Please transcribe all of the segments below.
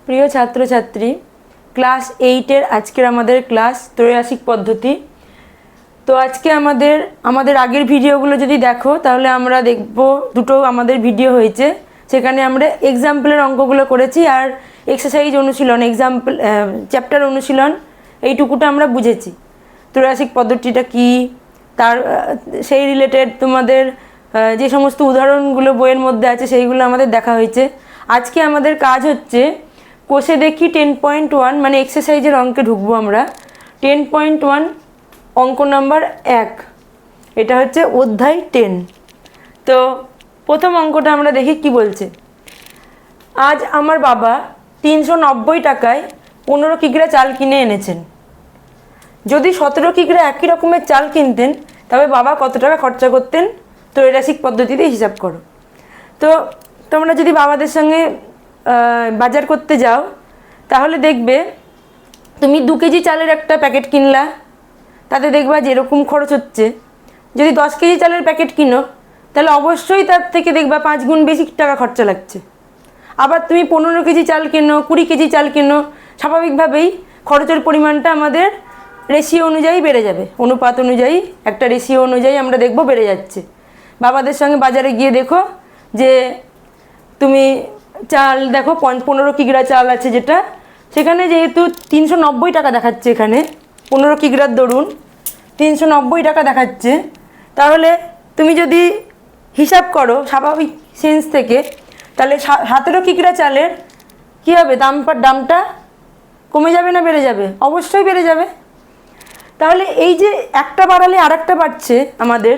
প্রিয় ছাত্রছাত্রী, ক্লাস 8-এর আজকের আমাদের ক্লাস ত্রৈমাসিক পদ্ধতি। তো আজকে আমাদের আগের ভিডিওগুলো যদি দেখো তাহলে আমরা দেখব দুটো আমাদের ভিডিও হয়েছে, সেখানে আমরা এক্সাম্পলের অঙ্কগুলো করেছি আর এক্সারসাইজ অনুশীলন, এক্সাম্পল চ্যাপ্টার অনুশীলন এইটুকুটা আমরা বুঝেছি। ত্রৈমাসিক পদ্ধতিটা কি, তার সেই রিলেটেড তোমাদের যে সমস্ত উদাহরণগুলো বইয়ের মধ্যে আছে সেইগুলো আমাদের দেখা হয়েছে। আজকে আমাদের কাজ হচ্ছে কোষে দেখি 10.1, মানে এক্সারসাইজের অঙ্কে ঢুকবো আমরা। 10.1 অঙ্ক নাম্বার 1, এটা হচ্ছে অধ্যায় 10। তো প্রথম অঙ্কটা আমরা দেখি কি বলছে। আজ আমার বাবা 390 টাকায় 15 কিগ্রা চাল কিনে এনেছেন। যদি 17 কিগ্রা একই রকমের চাল কিনতেন তবে বাবা কত টাকা খরচা করতেন, ত্রৈমাসিক পদ্ধতিতে হিসাব করো। তো তোমরা যদি বাবাদের সঙ্গে বাজার করতে যাও তাহলে দেখবে তুমি 2 কেজি চালের একটা প্যাকেট কিনলা, তাতে দেখবা যেরকম খরচ হচ্ছে। যদি 10 কেজি চালের প্যাকেট কিনো তাহলে অবশ্যই তার থেকে দেখবা 5 গুণ বেশি টাকা খরচা লাগছে। আবার তুমি 15 কেজি চাল কেনো, 20 কেজি চাল কেনো, স্বাভাবিকভাবেই খরচের পরিমাণটা আমাদের রেশিও অনুযায়ী বেড়ে যাবে, অনুপাত অনুযায়ী একটা রেশিও অনুযায়ী আমরা দেখব বেড়ে যাচ্ছে। বাবাদের সঙ্গে বাজারে গিয়ে দেখো যে তুমি চাল দেখো 15 কিগ্রা চাল আছে, যেটা সেখানে যেহেতু 390 টাকা দেখাচ্ছে, এখানে 15 কিগ্রার দরুন 390 টাকা দেখাচ্ছে, তাহলে তুমি যদি হিসাব করো স্বাভাবিক সেন্স থেকে তাহলে 17 কিগ্রা চালের কী হবে, দামটা কমে যাবে না বেড়ে যাবে? অবশ্যই বেড়ে যাবে। তাহলে এই যে একটা বাড়ালে আর একটা বাড়ছে, আমাদের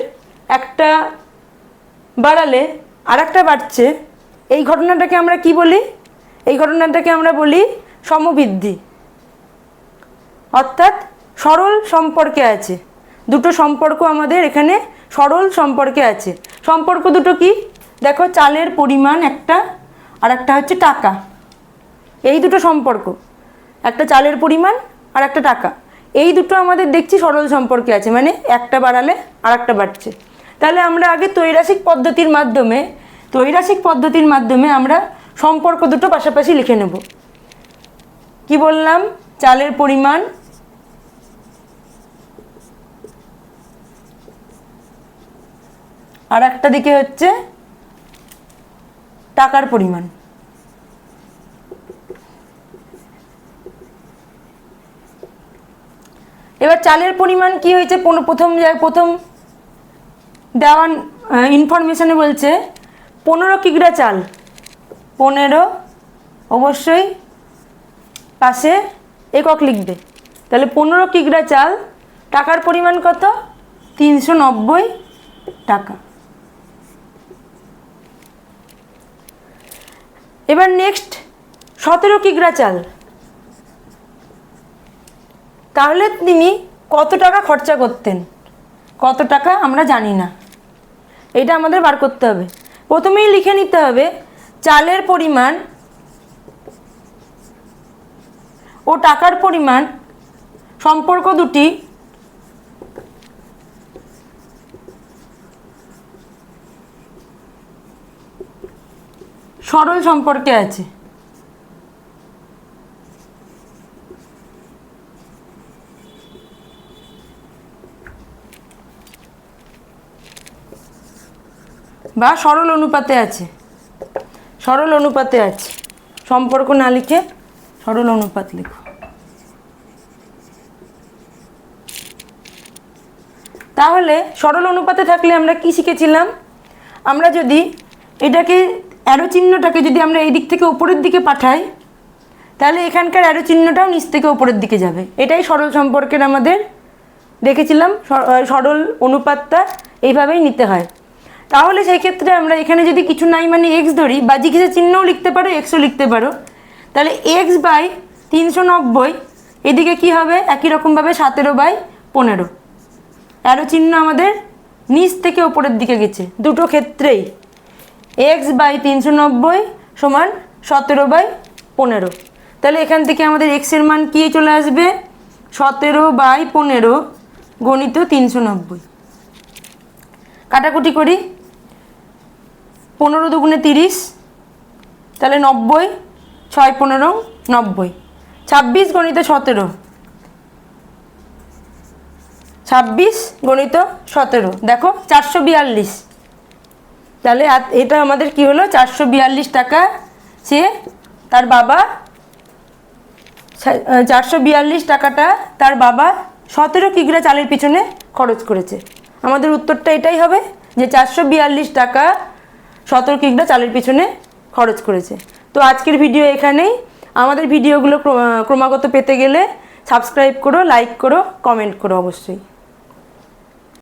একটা বাড়ালে আর একটা বাড়ছে, এই ঘটনাটাকে আমরা কি বলি? এই ঘটনাটাকে আমরা বলি সমবৃদ্ধি, অর্থাৎ সরল সম্পর্কে আছে। দুটো সম্পর্ক আমাদের এখানে সরল সম্পর্কে আছে। সম্পর্ক দুটো কি দেখো, চালের পরিমাণ একটা আর একটা হচ্ছে টাকা। এই দুটো সম্পর্ক, একটা চালের পরিমাণ আর একটা টাকা, এই দুটো আমাদের দেখছি সরল সম্পর্কে আছে, মানে একটা বাড়ালে আর একটা বাড়ছে। তাহলে আমরা আগে ত্রৈমাসিক পদ্ধতির মাধ্যমে আমরা সম্পর্ক দুটো পাশাপাশি লিখে নেব। কি বললাম? চালের পরিমাণ আর একটা দিকে হচ্ছে টাকার পরিমাণ। এবার চালের পরিমাণ কি হয়েছে, প্রথম দেওয়া ইনফরমেশনে বলছে 15 কিগ্রা চাল, 15 অবশ্যই পাশে একক লিখবে। তাহলে 15 কিগ্রা চাল, টাকার পরিমাণ কত? 390 টাকা। এবার নেক্সট 17 কিগ্রা চাল, তাহলে তিনি কত টাকা খরচা করতেন? কত টাকা আমরা জানি না, এটা আমাদের বার করতে হবে। প্রথমেই লিখে নিতে হবে চালের পরিমাণ ও টাকার পরিমাণ সম্পর্ক দুটি সরল সম্পর্কে আছে। বা সরল অনুপাতে আছে, সরল অনুপাতে আছে। সম্পর্ক না লিখে সরল অনুপাত লিখো। তাহলে সরল অনুপাতে থাকলে আমরা কি শিখেছিলাম? আমরা যদি এটাকে অ্যারো চিহ্নটাকে যদি আমরা এই দিক থেকে উপরের দিকে পাঠাই তাহলে এখানকার অ্যারো চিহ্নটাও নিচ থেকে উপরের দিকে যাবে। এটাই সরল সম্পর্কের আমাদের দেখেছিলাম, সরল অনুপাতটা এইভাবেই নিতে হয়। তাহলে সেই ক্ষেত্রে আমরা এখানে যদি কিছু নাই মানে এক্স ধরি, বা জিজ্ঞাসা চিহ্নও লিখতে পারো, এক্সও লিখতে পারো। তাহলে এক্স বাই 390 এদিকে কি হবে, একই রকমভাবে 17/15। অ্যারো চিহ্ন আমাদের নিচ থেকে ওপরের দিকে গেছে দুটো ক্ষেত্রেই। এক্স বাই 390 সমান 17/15। তাহলে এখান থেকে আমাদের এক্সের মান কি চলে আসবে? 17/15 গণিত 390। কাটাকুটি করি, 15 দুগুণে 30, তাহলে 90, 6 15 90। 26 গণিত 17, 26 গণিত 17, দেখো 442। তাহলে এটা আমাদের কি হলো, 442 টাকা সে তার বাবা 442 টাকাটা তার বাবা 17 কিগ্রা চালের পিছনে খরচ করেছে। আমাদের উত্তরটা এটাই হবে যে 442 টাকা 17 কিগ্রা চালের পিছনে খরচ করেছে। তো আজকের ভিডিও এখানেই। আমাদের ভিডিওগুলো ক্রমাগত পেতে গেলে সাবস্ক্রাইব করো, লাইক করো, কমেন্ট করো অবশ্যই।